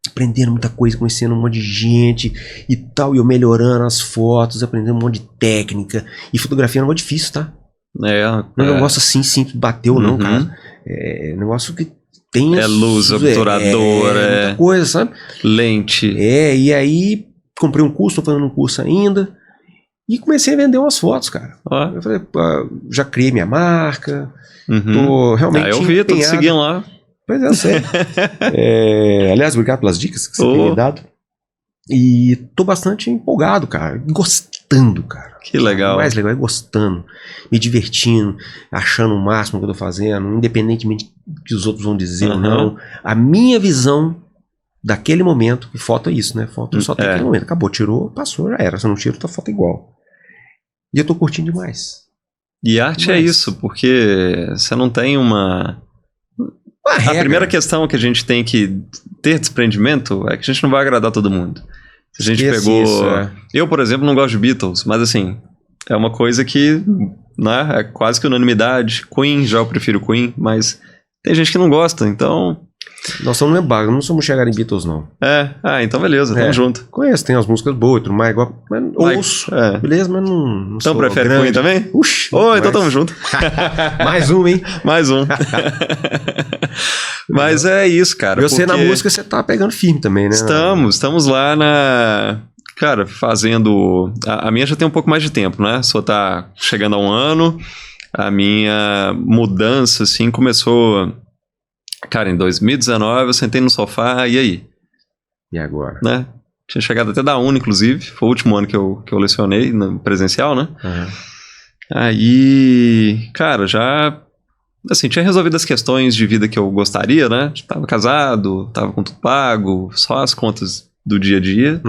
Aprendendo muita coisa, conhecendo um monte de gente e tal, e eu melhorando as fotos, aprendendo um monte de técnica. E fotografia é um negócio difícil, tá? Não é um negócio assim, simples, bateu não, cara. É um negócio que tenso. É luz, obturador, muita coisa, sabe? lente. E aí comprei um curso, tô fazendo um curso ainda. E comecei a vender umas fotos, cara. Ó. Eu falei, já criei minha marca, Uhum. tô realmente Eu vi, tô te empenhado. seguindo lá. Pois é, eu sei. Aliás, obrigado pelas dicas que você tem me dado. E tô bastante empolgado, cara. Gostando, cara. Que legal. O mais legal é gostando, me divertindo, achando o máximo que eu tô fazendo, independentemente do que os outros vão dizer ou não. A minha visão daquele momento, e foto é isso, né? Foto só tem aquele momento. Acabou, tirou, passou, já era. Se não tira, tá foto igual. E eu tô curtindo demais. E arte é isso, porque você não tem uma regra. A primeira questão que a gente tem que ter desprendimento é que a gente não vai agradar todo mundo. Se a gente pegou... Isso, Eu, por exemplo, não gosto de Beatles, mas assim, é uma coisa que, né, é quase que unanimidade. Queen, já eu prefiro Queen, mas tem gente que não gosta, então... Nós somos lembrados, não somos chegar em Beatles, não. Então beleza, tamo junto. Conheço, tem as músicas boas, tudo mais, igual, mas ouço, beleza, mas não então prefere Queen também? Uxi. Então tamo junto. Mais um, hein? Mais um. Mas é isso, cara. E você na música, você tá pegando firme também, né? Estamos lá na... Cara, fazendo... A minha já tem um pouco mais de tempo, né? Só tá chegando a 1 ano. A minha mudança, assim, começou... Cara, em 2019 eu sentei no sofá, e aí? E agora? Né? Tinha chegado até da UNA, inclusive. Foi o último ano que eu lecionei no presencial, né? Aí, cara, já... Assim, tinha resolvido as questões de vida que eu gostaria, né? Tava casado, tava com tudo pago, só as contas do dia a dia.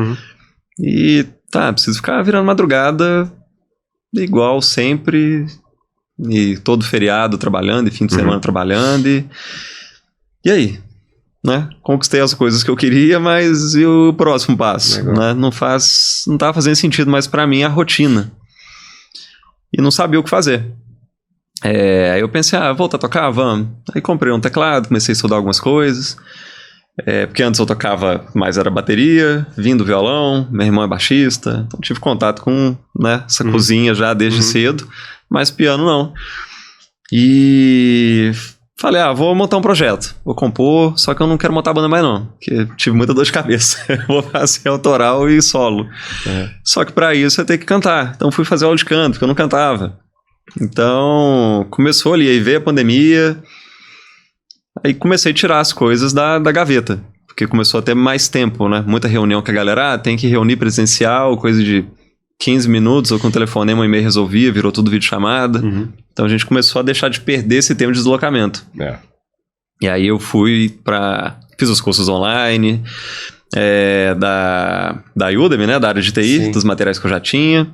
E, preciso ficar virando madrugada igual sempre. E todo feriado trabalhando, e fim de semana trabalhando. E aí? Né? Conquistei as coisas que eu queria, mas e o próximo passo? Né? Não tava fazendo sentido mais pra mim a rotina. E não sabia o que fazer. Aí eu pensei, voltar a tocar? Vamos. Aí comprei um teclado, comecei a estudar algumas coisas. Porque antes eu tocava mais, era bateria, vindo violão, meu irmão é baixista, então tive contato com, né, essa cozinha já desde cedo, mas piano não. E falei, vou montar um projeto, vou compor, só que eu não quero montar banda mais não, porque tive muita dor de cabeça. Vou fazer autoral e solo. Só que pra isso eu tenho que cantar, então fui fazer aula de canto, porque eu não cantava. Então começou ali, aí veio a pandemia... Aí comecei a tirar as coisas da gaveta, porque começou a ter mais tempo, né? Muita reunião com a galera, tem que reunir presencial, coisa de 15 minutos, ou com o telefonema, um e-mail resolvia, virou tudo videochamada. Então a gente começou a deixar de perder esse tempo de deslocamento. E aí eu fiz os cursos online, da Udemy, né? Da área de TI, dos materiais que eu já tinha.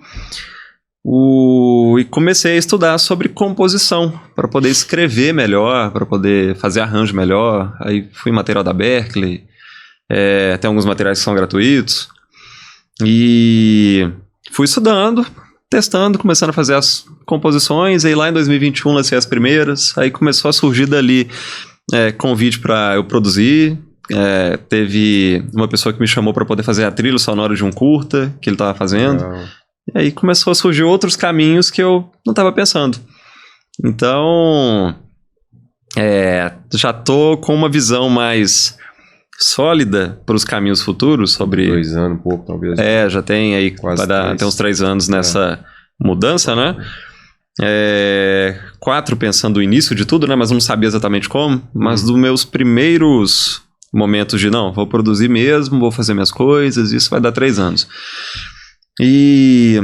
E comecei a estudar sobre composição, para poder escrever melhor, para poder fazer arranjo melhor. Aí fui em material da Berklee, tem alguns materiais que são gratuitos. E fui estudando, testando, começando a fazer as composições. Aí lá em 2021 lancei as primeiras. Aí começou a surgir dali convite para eu produzir. Teve uma pessoa que me chamou para poder fazer a trilha sonora de um curta que ele estava fazendo. E aí começou a surgir outros caminhos que eu não estava pensando. Então, já tô com uma visão mais sólida para os caminhos futuros sobre... 2 anos, um pouco, talvez. Já tem aí, quase tem uns 3 anos nessa mudança, né? 4 pensando no início de tudo, né? Mas não sabia exatamente como. Mas dos meus primeiros momentos de, não, vou produzir mesmo, vou fazer minhas coisas, isso vai dar 3 anos. E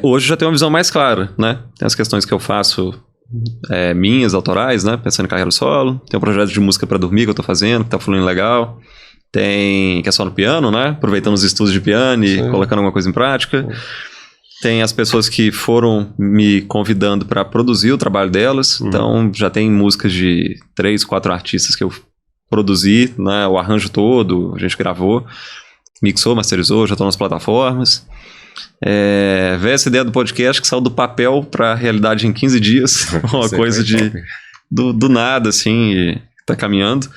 hoje já tenho uma visão mais clara, né? Tem as questões que eu faço minhas, autorais, né? Pensando em carreira solo. Tem um projeto de música para dormir que eu tô fazendo, que tá fluindo legal. Tem que é só no piano, né? Aproveitando os estudos de piano e colocando alguma coisa em prática. Tem as pessoas que foram me convidando para produzir o trabalho delas. Então já tem músicas de 3, 4 artistas que eu produzi, né? O arranjo todo, a gente gravou. Mixou, masterizou, já estão nas plataformas. Veio essa ideia do podcast que saiu do papel para a realidade em 15 dias. Uma coisa do nada, assim, e tá caminhando.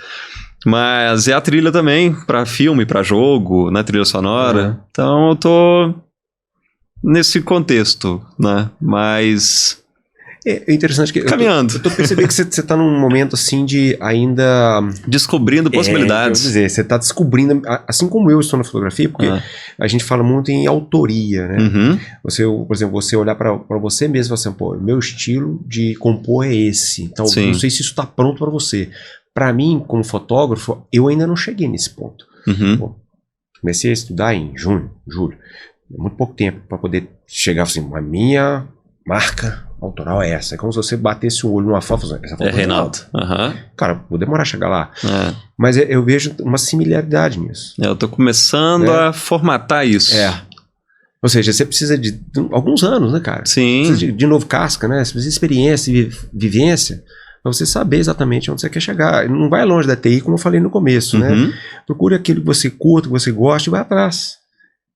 Mas é a trilha também, para filme, para jogo, né, trilha sonora. Então eu tô nesse contexto, né? Mas É interessante que... Caminhando. Eu tô percebendo que você tá num momento, assim, de ainda... Descobrindo possibilidades. Quer dizer, você tá descobrindo, assim como eu estou na fotografia, porque a gente fala muito em autoria, né? Uhum. Você, por exemplo, você olhar para você mesmo e falar assim, pô, meu estilo de compor é esse. Então, Sim. não sei se isso tá pronto para você. Para mim, como fotógrafo, eu ainda não cheguei nesse ponto. Uhum. Pô, comecei a estudar em julho. Muito pouco tempo para poder chegar assim, a minha marca autoral é essa. É como se você batesse o olho numa foto e falasse, essa foto É Reinaldo. Uhum. Cara, vou demorar a chegar lá. É. Mas eu vejo uma similaridade nisso. Eu tô começando a formatar isso. Ou seja, você precisa de alguns anos, né, cara? Sim. Você precisa de novo casca, né? Você precisa de experiência e vivência para você saber exatamente onde você quer chegar. Não vai longe da TI, como eu falei no começo, né? Procure aquilo que você curta, que você gosta e vai atrás.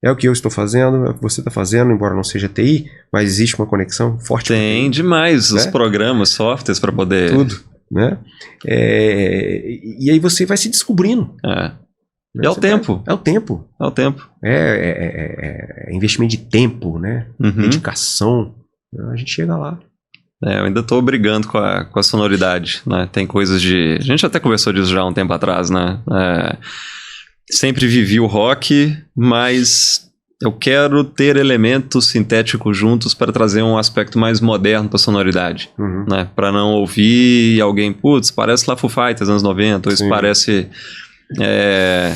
É o que eu estou fazendo, é o que você está fazendo, embora não seja TI, mas existe uma conexão forte. Tem demais os programas, softwares para poder... Tudo, né? E aí você vai se descobrindo. É o tempo. É o tempo. É o tempo. É investimento de tempo, né? Dedicação. A gente chega lá. Eu ainda tô brigando com a sonoridade, né? Tem coisas de... A gente até conversou disso já há um tempo atrás, né? Sempre vivi o rock, mas eu quero ter elementos sintéticos juntos para trazer um aspecto mais moderno para a sonoridade, né? Para não ouvir alguém, putz, parece lá Foo Fighters anos 90, ou isso parece...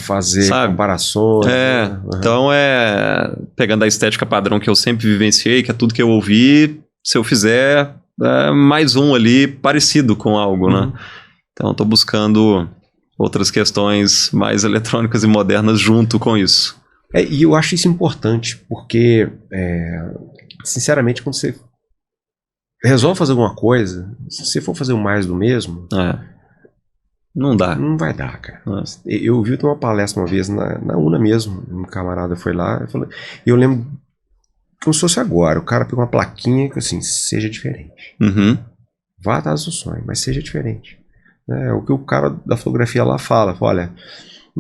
fazer sabe? Comparações. Então pegando a estética padrão que eu sempre vivenciei, que é tudo que eu ouvi, se eu fizer mais um ali parecido com algo, né? Então eu tô buscando outras questões mais eletrônicas e modernas junto com isso. E eu acho isso importante, porque sinceramente, quando você resolve fazer alguma coisa, se você for fazer o mais do mesmo, não dá. Não vai dar, cara. Eu vi uma palestra uma vez na UNA mesmo, um camarada foi lá, e eu lembro como se fosse agora, o cara pegou uma plaquinha que assim, seja diferente. Vá atrás do sonho, mas seja diferente. É o que o cara da fotografia lá fala, olha,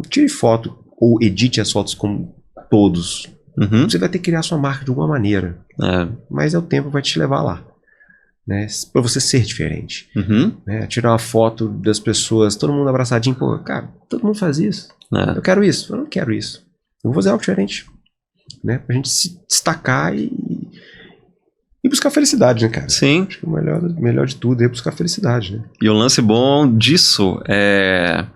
tire foto ou edite as fotos como todos. Você vai ter que criar sua marca de alguma maneira, mas o tempo vai te levar lá. Né, para você ser diferente. Né, tirar uma foto das pessoas, todo mundo abraçadinho, pô, cara, todo mundo faz isso. Eu quero isso, eu não quero isso. Eu vou fazer algo diferente. Né, pra gente se destacar e buscar felicidade, né, cara? Sim. Acho que o melhor de tudo é buscar felicidade, né? E o lance bom disso é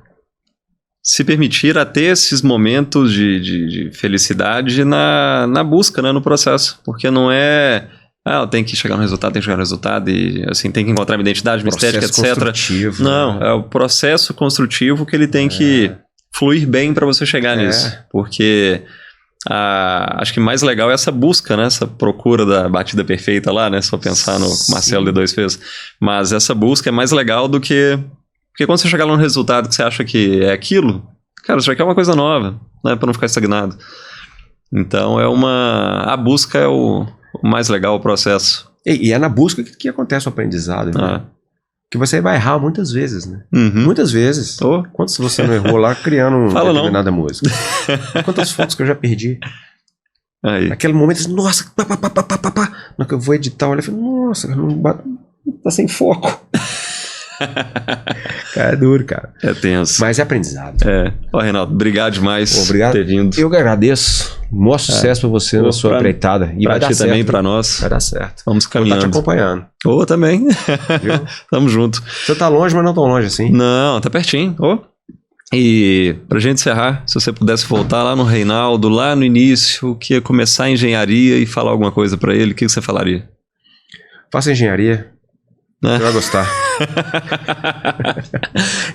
se permitir a ter esses momentos de felicidade na busca, né, no processo. Porque não é... eu tenho que chegar no resultado, e assim, tem que encontrar minha identidade, minha estética, etc. Não, é o processo construtivo que ele tem que fluir bem para você chegar nisso. Porque acho que mais legal é essa busca, né? Essa procura da batida perfeita lá, né? Só pensar no que o Marcelo D2 fez. Mas essa busca é mais legal do que... Porque quando você chegar lá no resultado que você acha que é aquilo, cara, você já quer uma coisa nova, né? Para não ficar estagnado. Então a busca é o mais legal, o processo. E é na busca que acontece o aprendizado, né? Que você vai errar muitas vezes, né? Muitas vezes. Quantas você não errou lá criando uma determinada música? Quantas fotos que eu já perdi? Naquele momento, assim, nossa, no que eu vou editar, olha, eu falei, nossa, tá sem foco. Cara, é duro, cara. É tenso. Mas é aprendizado. Reinaldo, obrigado demais por ter vindo. Eu que agradeço. Maior sucesso pra você na sua empreitada. E vai dar certo. Também pra nós. Vai dar certo. Vamos caminhando. Vou estar te acompanhando. Também. Tamo junto. Você tá longe, mas não tão longe assim. Não, tá pertinho. E pra gente encerrar, se você pudesse voltar lá no Reinaldo, lá no início, que ia começar a engenharia e falar alguma coisa pra ele, o que você falaria? Faça engenharia. Você vai gostar.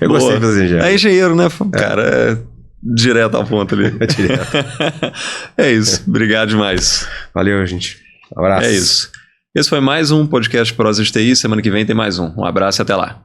Eu gostei de fazer engenharia. É engenheiro, né? Cara, direto ao ponto ali. Direto. É isso. Obrigado demais. Valeu, gente. Um abraço. É isso. Esse foi mais um podcast Prosa de TI. Semana que vem tem mais um. Um abraço e até lá.